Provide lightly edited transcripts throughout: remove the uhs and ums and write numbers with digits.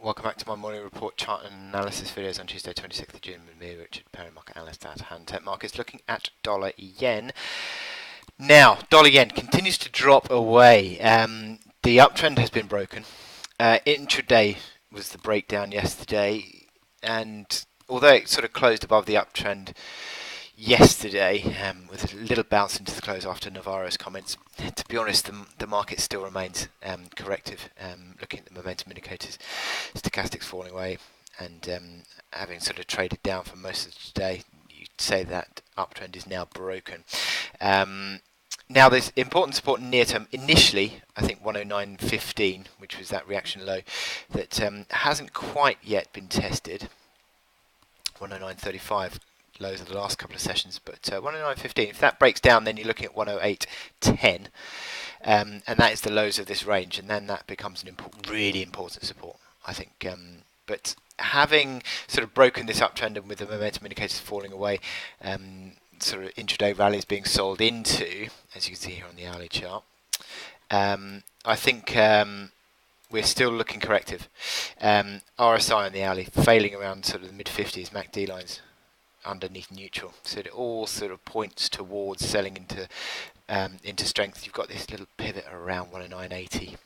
Welcome back to my morning report chart and analysis videos on Tuesday 26th of June with me, Richard Perry, market analyst at Hantec Markets, looking at dollar yen. Now, dollar yen continues to drop away. The uptrend has been broken. Intraday was the breakdown yesterday, and although it sort of closed above the uptrend yesterday, with a little bounce into the close after Navarro's comments, to be honest, the market still remains corrective. Looking at the momentum indicators, stochastics falling away, and having sort of traded down for most of today, you'd say that uptrend is now broken. Now, there's important support near term. Initially, I think 109.15, which was that reaction low, that hasn't quite yet been tested. 109.35. Lows of the last couple of sessions, but 109.15. If that breaks down, then you're looking at 108.10, and that is the lows of this range, and then that becomes an really important support, I think. But having sort of broken this uptrend and with the momentum indicators falling away, sort of intraday rallies being sold into, as you can see here on the hourly chart, I think we're still looking corrective. RSI on the hourly failing around sort of the mid 50s, MACD lines underneath neutral, so it all sort of points towards selling into strength. You've got this little pivot around 109.80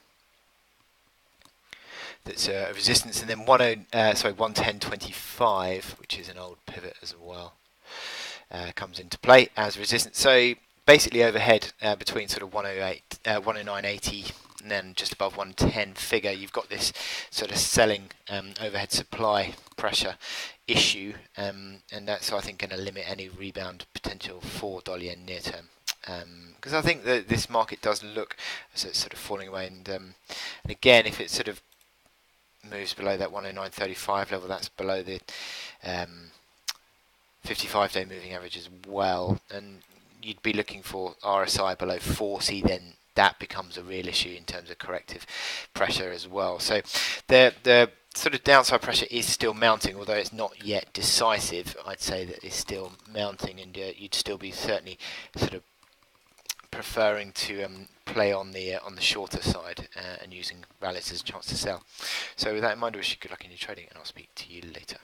that's a resistance, and then 110.25, which is an old pivot as well, comes into play as resistance. So basically overhead between sort of 109.80 and then just above 110 figure, you've got this sort of selling overhead supply pressure issue, and that's, I think, going to limit any rebound potential for dollar yen near term, because I think that this market does look as it's sort of falling away, and again, if it sort of moves below that 109.35 level, that's below the 55-day moving average as well, and you'd be looking for RSI below 40, then that becomes a real issue in terms of corrective pressure as well. So the sort of downside pressure is still mounting, although it's not yet decisive. I'd say that it's still mounting, and you'd still be certainly sort of preferring to play on the shorter side and using rallies as a chance to sell. So with that in mind, I wish you good luck in your trading, and I'll speak to you later.